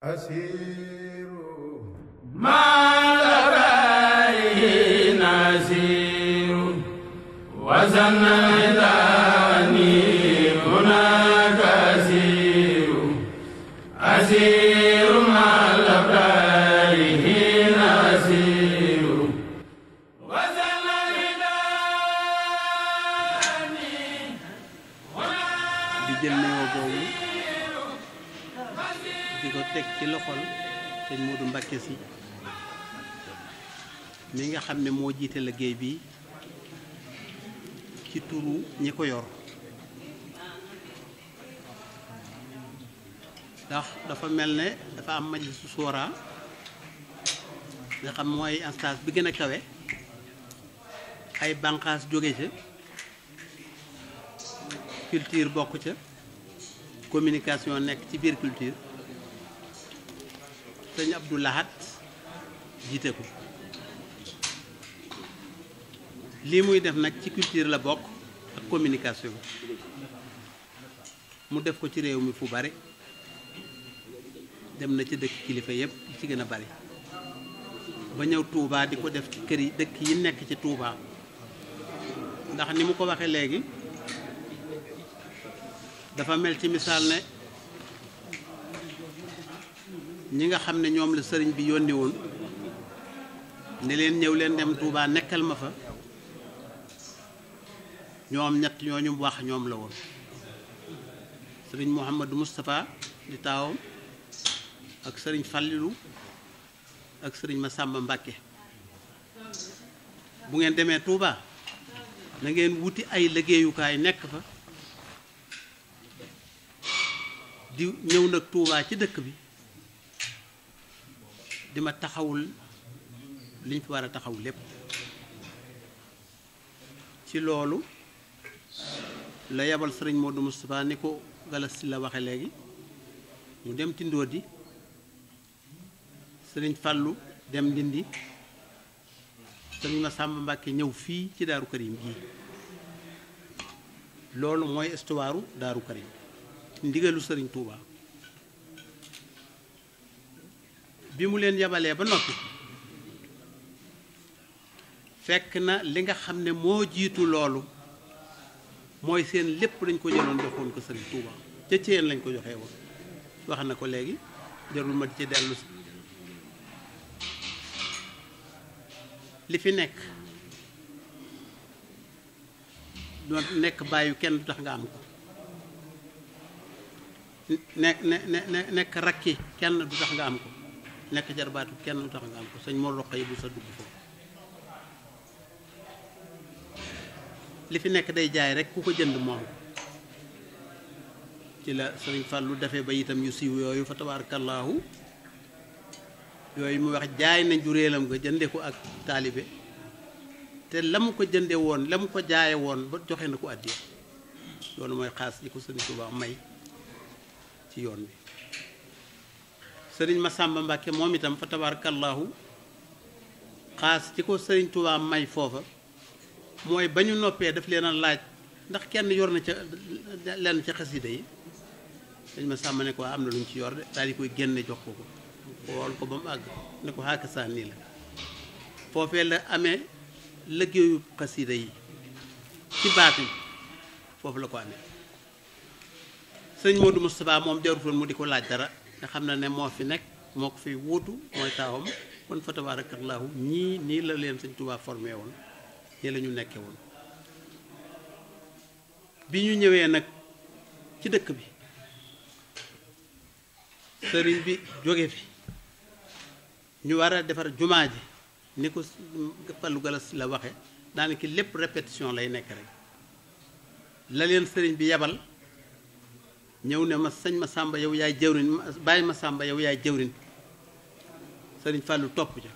asiru malabai nasiru wazanadani munakasiru asiru malabai nasiru wazanadani di jël nuyoo boobu di ko teg ci loxol sëñ Modou Mbacké Sy mi nga xam ne moo jiite liggéey bi ci turu ñi ko yor ndax dafa mel ne dafa am majlisu soora nga xam mooy instance bi gën a kawe ay bànqaas jóge ca culture bokk ca communication nekk ci biir culture sëñ Abdou Lahad jiite ko lii muy def nag ci culture la bokk ak communication mu def ko ci réew mi fu bari dem na ci dëkk kilifa yépp ci gën a bari ba ñëw Touba di ko def ci kër yi dëkk yi nekk ci Touba ndax ni mu ko waxee léegi dafa mel ci misaal ne ñi nga xam ne ñoom la sëriñ bi yónni woon ne leen ñëw leen dem Touba nekkal ma fa ñoom ñett ñooñu wax ñoom la woon sëriñ Mouhamadou Moustapha di taawam ak sëriñ Fallilou ak sëriñ Massamba Mbacké bu ngeen demee Touba na ngeen wuti ay liggéeyukaay nekk fa di ñëw nag Touba ci dëkk bi di ma taxawul liñ fi war a taxaw lépp ci loolu la yebal sëriñ Modou Moustapha ni ko Galas si la waxe léegi ñu dem ci Ndodi sëriñ Fallou dem Ndindi sëriñ Massamba Mbacké ñëw fii ci Daaru Karim gii loolu mooy histoire Daaru Karim ndigalu sëriñ Touba bi mu leen yabalee ba noppi fekk na li nga xam ne moo jiitu loolu mooy seen lépp lañ ko jëloon joxoon ko sëriñ Touba ca Thiène lañ ko joxee woon wax na ko léegi jarul ma ci dellu si li fi nekk doon nekk bàyyu kenn du tax nga am ko nekk rakki kenn du tax nga am ko nekk jarbaatu kenn du tax nga am ko sëñ moo roq yi bu sa dugg foofu li fi nekk day jaay rek ku ko jënd moom ci la sëriñ Fallou defee ba itam yu siiw yooyu fa tabaarakallaahu yooyu mu wax jaay na njuréelam nga jënde ko ak taalibe te la mu ko jënde woon la mu ko jaaye woon ba joxe na ko àddiya loolu mooy xaas yi ko sëriñ Touba may ci yoon bi sëriñ Massamba Mbacké moom itam fa tabarakallahu xaas ci ko sëriñ Touba may foofa mooy ba ñu noppee daf leen a laaj ndax kenn yor na ca lenn ca xasida yi sëriñ Massamba ne ko am na lu ñu ci yor de daal di koy génne jox ko xool ko ba mu àgg ne ko xaaka saa nii la foofee la amee liggéeyu xasida yi ci baatin foofu la ko amee sëñ Modou Moustapha moom jarutoon mu di ko laaj dara nga xam na ne moo fi nekk moo ko fi wuutu mooy taawam kon fa tabarakallahu ñii nii la leen sëñ Touba formé woon nii la ñu nekkee woon bi ñu ñëwee nag ci dëkk bi sëriñ bi jóge fi ñu war a defar jumaa ji ni ko Fallou Galas la waxe daanaka lépp répétition lay nekk rek la leen sëriñ bi yebal ñëw ne ma sëñ Massamba yow yaay jëwrin bàyyi Massamba yow yaay jëwrin sëriñ Fallou topp ca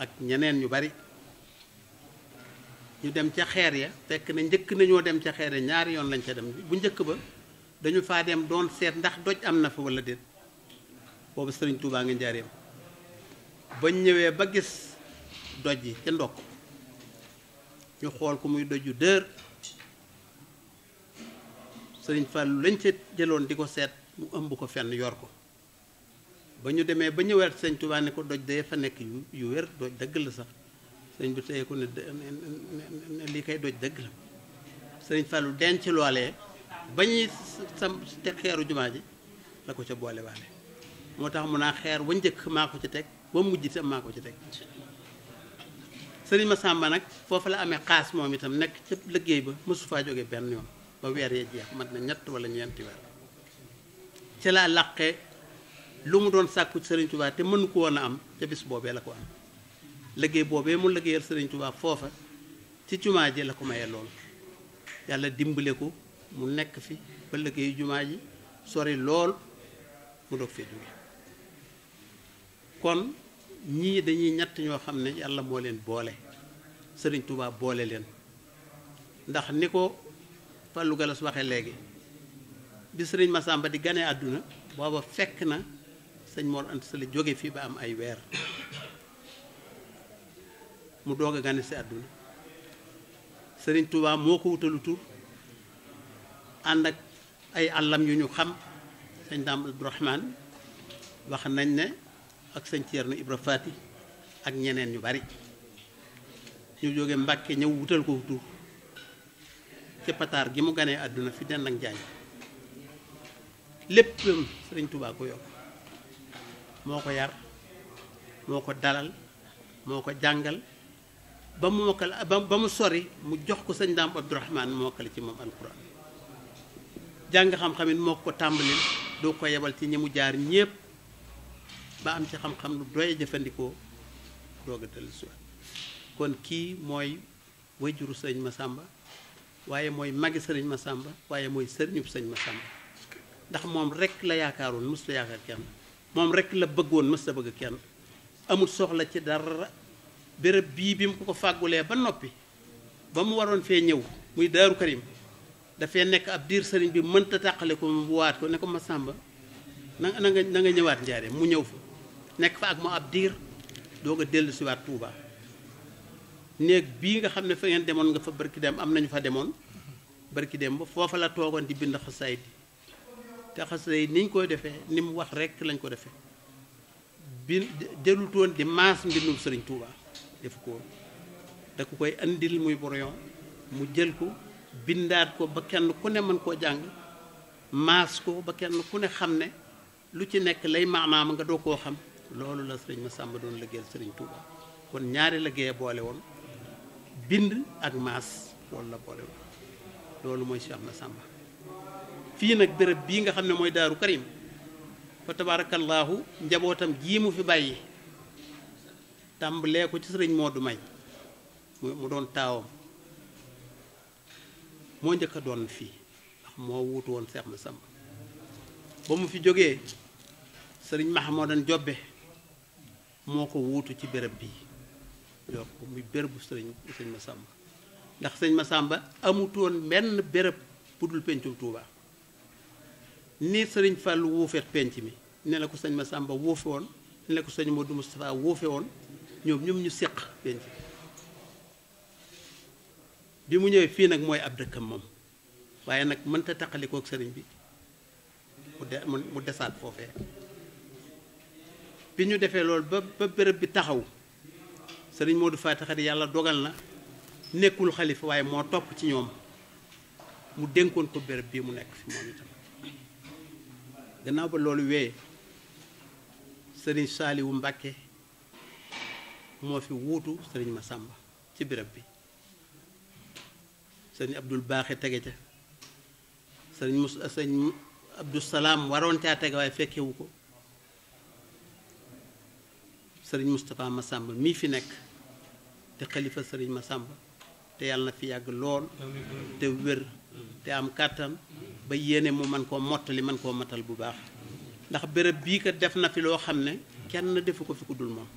ak ñeneen ñu bari ñu dem ca xeer ya fekk na njëkk nañoo dem ca xeer ya ñaari yoon lañ ca dem bu njëkk ba dañu faa dem doon seet ndax doj am na fa wala déet boobu sëriñ Touba nga njaareem bañ ñëwee ba gis doj yi ca ndokk ñu xool ko muy doj yu dër sëriñ Fallou lañ ca jëloon di ko seet mu ëmb ko fenn yor ko ba ñu demee ba ñëwaat sëñ Tuubaa ne ko doj dee fa nekk yu wér doj dëgg la sax sëñ bi teye ko ne lii kay doj dëgg la sëriñ Fallou denc loolee ba ñuy sam te xeeru jumaa ji la ko ca boole waale moo tax mun naa xeer ba njëkk maa ko ci teg ba mujj itam maa ko ci teg sëriñ Massamba nag foofu la amee xaas moom itam nekk ca liggéey ba mësu faa jógee benn yoon ba weer yee jeex mat na 3 wala 4 weer ci laa làqee lu mu doon sàkku sëriñ Touba te mënu ko woon a am ca bis boobee la ko am liggéey boobee mu liggéeyal sëriñ Touba foofa ci jumaa ji la ko mayee loolu yàlla dimbale ko mu nekk fi ba liggéeyu jumaa ji sori lool mu doog fee jóge kon ñii dañuy ñett ñoo xam ne yàlla moo leen boole sëriñ Touba boole leen ndax ni ko Fallou Galas waxee léegi bi sëriñ Massamba di ganee àdduna booba fekk na sëñ Mor Anta Sali jóge fii ba am ay weer mu doog a gane si àdduna sëriñ Touba moo ko wutalu tur ànd ak ay àllam yu ñu xam sëñ Daam Abdourahmane wax nañ ne ak sëñ Thierno Ibra Fati ak ñeneen ñu bari ñu jóge Mbàkke ñëw wutal ko tur ci pataar gi mu ganee àdduna fi den ak Njaañ lépp sëriñ Touba ko yokk moo ko yar moo ko dalal moo ko jàngal ba mu mokkal ba mu sori mu jox ko sëñ Daam Abdourahmane mu mokkale ci moom alquran jàng xam-xamit moo ko tàmbalil doo ko yebal ci ñi mu jaar ñépp ba am ci xam-xam lu doy jëfandikoo doog a dellu si kon kii mooy wayjuru sëriñ Massamba waaye mooy magi sëriñ Massamba waaye mooy sëriñub sëñ Massamba ndax moom rek la yaakaaroon mës la yaakaar kenn moom rek la bëggoon mës la bëgg kenn amul soxla ci dara béréb bii bi mu ko fàggulee ba noppi ba mu waroon fee ñëw muy Daaru Karim dafay nekk ab diir sëriñ bi mënta tàqale ko mu waat ko ne ko Massamba na nga ñëwaat Njaaréem mu ñëw fa nekk fa ak mu ab diir doog a dellu siwaat Touba néeg bii nga xam ne fa ngeen demoon nga fa barki dem am nañu fa demoon barki dem ba foofa la toogoon di bind xasaayid te xasaayid niñ koy defee ni mu wax rek lañ ko defee bi jëlutoon di maas mbindum sëriñ Touba defu ko woon da ko koy andil muy boroyon mu jël ko bindaat ko ba kenn ku ne mën koo jàng maas ko ba kenn ku ne xam ne lu ci nekk lay maanaam nga doo koo xam loolu la sëriñ Massamba doon liggéeyal sëriñ Touba kon ñaari liggéey boole woon bind ak maas loolu la boole woon loolu mooy Cheikh Massamba fii nag béréb bii nga xam ne mooy Daaru Karim fa tabaarakallaahu njabootam jii mu fi bàyyi tàmbalee ko ci sëriñ Modou May mu doon taawam moo njëkk a doon fii ndax moo wuutu woon Cheikh Massamba ba mu fi jógee sëriñ Mahamadan Jobbe moo ko wuutu ci béréb bii yokk muy bérébu sëriñ Massamba ndax sëñ Massamba amutoon benn béréb bu dul pencum Touba ni sëriñ Fallou wuufeet penc mi ne la ko sëñ Massamba wuufe woon ne la ko sëñ Modou Moustapha wuufe woon ñoom ñu séq penc bi mu ñëwee fii nag mooy ab dëkkam moom waaye nag mënta taqalikook sëriñ bi mu desaat foofee bi ñu defee loolu ba béréb bi taxaw sëriñ Modou Fatick di yàlla dogal na nekkul xalifa waaye moo topp ci ñoom mu dénkoon ko béréb bii mu nekk fi moom itam gannaaw ba loolu wee sëriñ Saaliwu Mbàkke moo fi wuutu sëriñ Massamba ci béréb bi sëriñ Abdul Baaxe tege ca sëriñ Abdou Salaam waroon caa tege waaye fekkewu ko sëriñ Moustapha Massamba mii fi nekk te xalifa sëriñ Massamba te yàlla na fi yàgg lool te wér te am kàttan ba yéene mu man koo mottali man koo matal bu baax ndax béréb bii kat def na fi loo xam ne kenn defu ko fi ku dul moom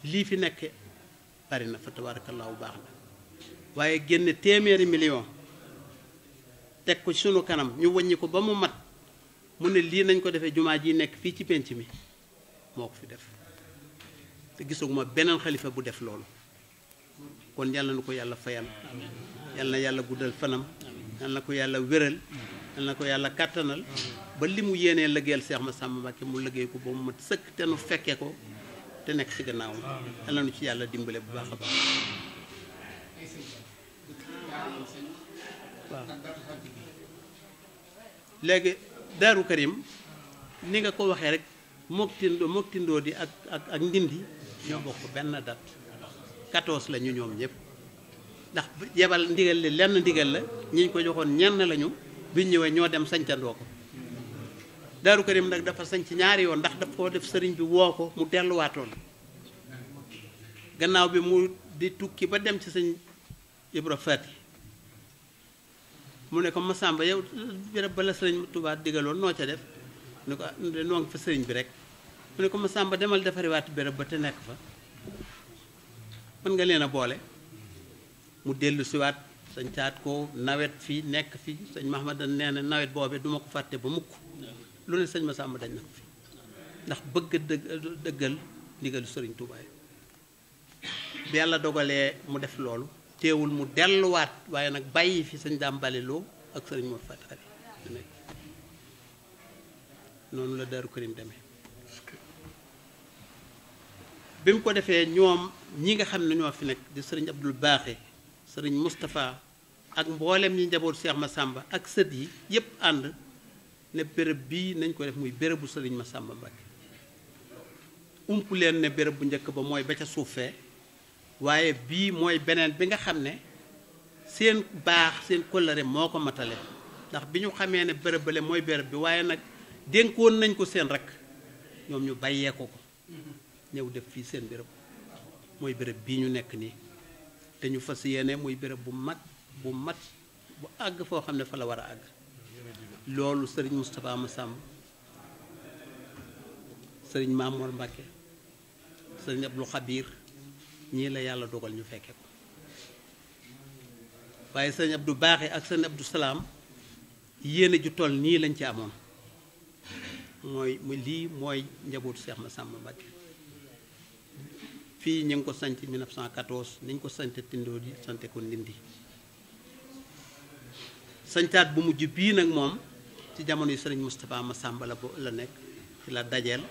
lii fi nekk bari na fa tabaarakallaahu baax na waaye génne téeméeri million teg ko sunu kanam ñu wàññi ko ba mu mat mu ne lii nañ ko defee jumaa ji nekk fii ci penc mi moo ko fi def te gisaguma beneen xalifa bu def loolu kon yàlla na ko yàlla fayal yàlla na yàlla guddal fanam yàlla na ko yàlla wéral yal na ko yàlla kàttanal ba li mu yéenee liggéeyal Seex Massamba Mbacké mu liggéey ko ba mu mat sëkk te nu fekkee ko te nekk ci gannaawam yal na nu ci yàlla dimbale bu baax a baax waaw léegi Daaru Karim ni nga ko waxee rek mook tindoo di ak ndindi ñoo bokk benn date 14 la ñu ñoom ñëpp ndax yebal ndigal li lenn ndigal la ñi ñu ko joxoon ñenn lañu biñ ñëwee ñoo dem sañcandoo ko Daaru Karim nag dafa sañc ñaari yoon ndax daf koo def sëriñ bi woo ko mu delluwaatoon gannaaw bi mu di tukki ba dem ci sëñ Ibra Fati mu ne ko Massamba yow béréb ba la sëriñ Tuubaa digaloon noo ca def mu ne ko noo ngi fa sëriñ bi rek mu ne ko Massamba demal defariwaat béréb ba te nekk fa mën nga leen a boole mu dellu siwaat sañ caat ko nawet fii nekk fii sëñ Mahamadan nee na nawet boobee duma ko fàtte ba mukk lu ne sëñ Massamba dañ na ko fi ndax bëgg dëggal ndigalu sëriñ Tuubaa bi yàlla dogalee mu def loolu teewul mu delluwaat waaye nag bàyyi fi sëñ Daam Baliloo ak sëriñ Mor Fati Xari nekk noonu la Daaru Karim demee bi mu ko defee ñoom ñi nga xam ne ñoo fi nekk di sëriñ Abdul Baaxe sëriñ Moustapha ak mboolem ñi njaboot Cheikh Massamba ak sët yi yépp ànd ne béréb bii nañ ko def muy bérébu sëriñ Massamba Mbacké ump leen ne béréb bu njëkk ba mooy ba ca suufee waaye bii mooy beneen bi nga xam ne seen baax seen kóllëre moo ko matale ndax bi ñu xamee ne béréb bale mooy béréb bi waaye nag dénkoon nañ ko seen rakk ñoom ñu bàyyee ko ñëw def fii seen béréb mooy béréb bii ñu nekk nii te ñu fas yéene muy béréb bu mag bu mat bu àgg foo xam ne fa la war a àgg loolu sëriñ Moustapha Massamba sëriñ Mamour Mbacké sëriñ Abdou Khabir ñii la yàlla dogal ñu fekke ko waaye sëriñ Abdou Baaxe ak sëriñ Abdou Salaam yéene ju toll nii lañ ci amoon mooy lii mooy njabootu Cheikh Massamba Mbacké fii ñu ngi ko sanc 1914 niñ ko sant tindoo di sante ko ndindi sancaat bu mujj bii nag moom ci jamono yi sëriñ Moustapha Massamba la nekk ci la dajeel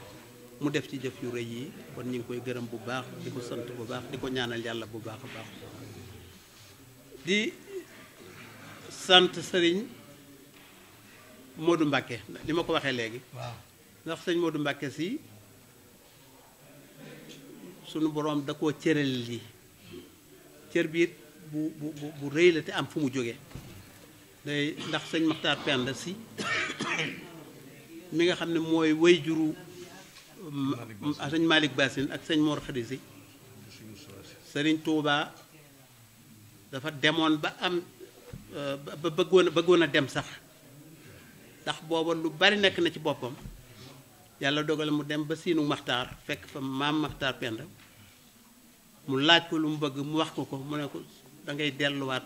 mu def ci jëf yu rëy yi kon ñu ngi koy gërëm bu baax di ko sant bu baax di ko ñaanal yàlla bu baax a baax di sant sëriñ Modou Mbacké li ma ko waxee léegi waaw ndax sëñ Modou Mbacké si sunu boroom da koo cëral lii cër bi it bu rëy la te am fu mu jógee day ndax sëñ Maxtaar Penda si mi nga xam ne mooy way juru sëñ Malick Bassine ak sëñ Mor Khady si sëriñ Touba dafa demoon ba am ba bëggoon a dem sax ndax booba lu bari nekk na ci boppam yàlla dogal mu dem ba siinu Maxtaar fekk fa maam Maxtaar Penda mu laaj ko lu mu bëgg mu wax ko mu ne ko da ngay delluwaat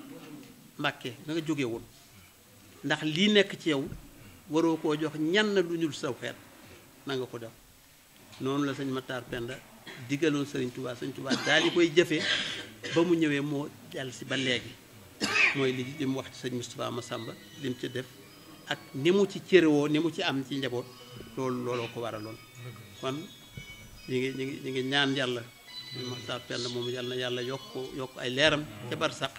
Mbàkke da nga jóge woon ndax lii nekk ci yow waroo koo jox ñenn lu ñul saw xeet na nga ko def noonu la sëñ Maxtaar Penda diggaloon sëriñ Touba sëñ Touba daal di koy jëfee ba mu ñëwee moo jàll si ba léegi mooy li mu wax ci sëñ Moustapha Massamba li mu ci def ak ni mu ci cërewoo ni mu ci am ci njaboot looloo ko waraloon kon ñu ngi ñaan yàlla Maxtaar Penda moom yàlla na yàlla yokk ay leeram ca barsàq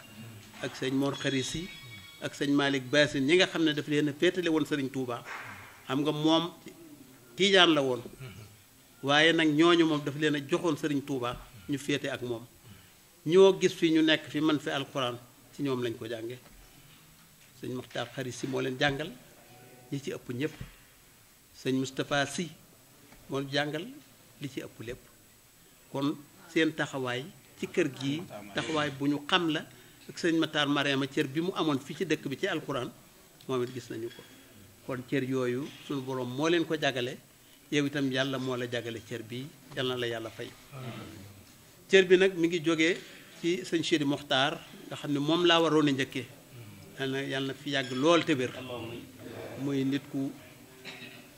ak sëñ Mor Khary si ak sëñ Malick Bassine ñi nga xam ne daf leen a féetale woon sëriñ Touba xam nga moom tiijaan la woon waaye nag ñooñu moom daf leen a joxoon sëriñ Touba ñu féete ak moom ñoo gis fi ñu nekk fi man fi alxuraan ci ñoom lañ ko jànge sëñ Maxtaar Khary si moo leen jàngal ñi ci ëpp ñëpp sëñ Moustapha si moo jàngal li ci ëpp lépp kon seen taxawaay ci kër gii taxawaay bu ñu xam la ak sëñ Matar Mariama cër bi mu amoon fii ci dëkk bi ci alxuraan moom it gis nañu ko kon cër yooyu suñu borom moo leen ko jagale yow itam yàlla moo la jagale cër bi yal na la yàlla fay cër bi nag mi ngi jógee ci sëñ Sidi Mokhtar nga xam ne moom laa waroon a njëkkee yàlla na fi yàgg lool te wér muy nit ku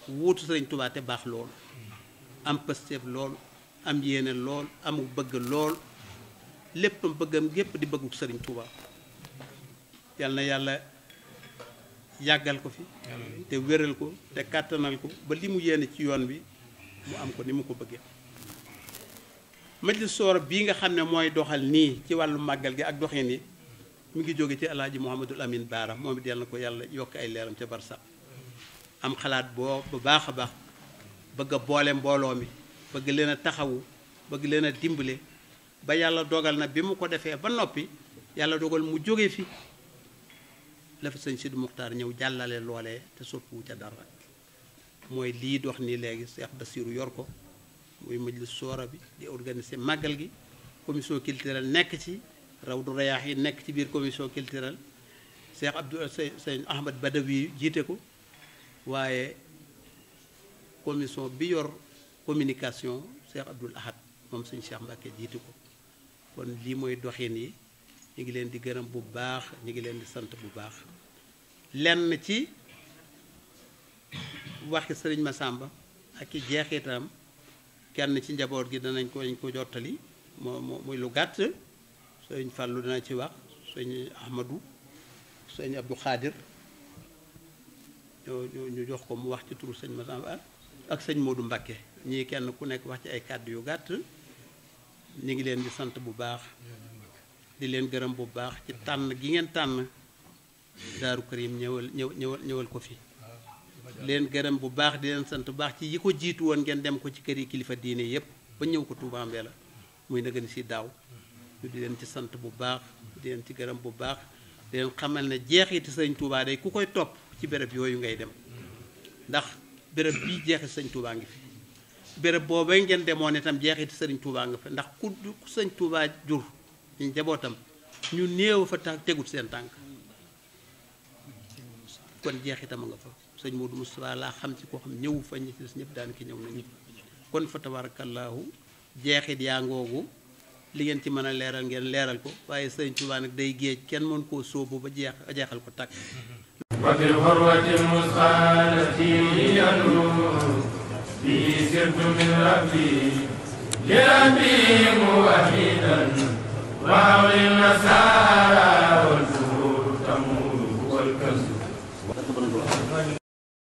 wuutu sëriñ Tuubaa te baax lool am pësteef lool am yéene lool amu bëgg lool léppam bëggam gépp di bëggu sëriñ Tuubaa yàlla na yàlla yàggal ko fi te wéral ko te kàttanal ko ba li mu yéene ci yoon bi mu am ko ni mu ko bëggee. majlis soora bii nga xam ne mooy doxal nii ci wàllu màggal gi ak doxin yi mu ngi jóge ci alaaji Mouhamadul Amin Baara moom it yàlla na ko yàlla yokk ay leeram ca barsax am xalaat boo bu baax a baax bëgg a boole mbooloo mi bëgg leen a taxawu bëgg leen a dimbale ba yàlla dogal na bi mu ko defee ba noppi yàlla dogal mu jóge fi la fa sëñ Sidi Muxtaar ñëw jàllale loolee te soppiwu ca dara mooy lii dox nii léegi Cheikh Bassirou yor ko muy majlis soora bi di organiser màggal gi commission culturelle nekk ci Rawdu Rayaax yi nekk ci biir commission culturelle Cheikh sëñ Ahmad Badawi jiite ko waaye commission bi yor communication Cheikh Abdoul Ahad moom sëñ Cheikh Mbacke jiite ko kon lii mooy doxin yi ñu ngi leen di gërëm bu baax ñu ngi leen di sant bu baax lenn ci waxi sëriñ Massamba ak i jeexitam kenn ci njaboot gi danañ ko jottali muy lu gàtt sëñ Fallou dana ci wax sëñ Ahmadou sëñ Abdou Khadir ñu jox ko mu wax ci turu sëñ Massamba ak sëñ Modou Mbacké ñii kenn ku nekk wax ci ay kàddu yu gàtt ñu ngi leen di sant bu baax di leen gërëm bu baax ci tànn gi ngeen tànn Daaru Karim ñëwal ko fi leen gërëm bu baax di leen sant bu baax ci yi ko jiitu woon ngeen dem ko ci kër yi kilifa diine yépp ba ñëw ko Touba Mbella muy na gën si daaw ñu di leen ci sant bu baax di leen ci gërëm bu baax di leen xamal ne jeexiti sëñ Touba day ku koy topp ci béréb yooyu ngay dem ndax béréb bii jeexiti sëñ Touba ngi fi béréb boobay ngeen demoon itam jeexiti sëriñ Touba nga fa ndax ku sëñ Touba jur ñu njabootam ñu néew fa tax tegut seen tànk kon jeexitam nga fa sëñ Modou Moustapha laa xam ci koo xam ñëwu fa ñi ci des ñëpp daan ki ñëw nañu kon fa tabarakallahu jeexit yaa ngoogu li ngeen ci mën a leeral ngeen leeral ko waaye sëñ Touba nag day géej kenn mën koo sóobu ba jeexal ko tàkk wa fil xurwati musqalati yadu bi sirtu min rabbi li rabbi muwahidan wa hawli nasa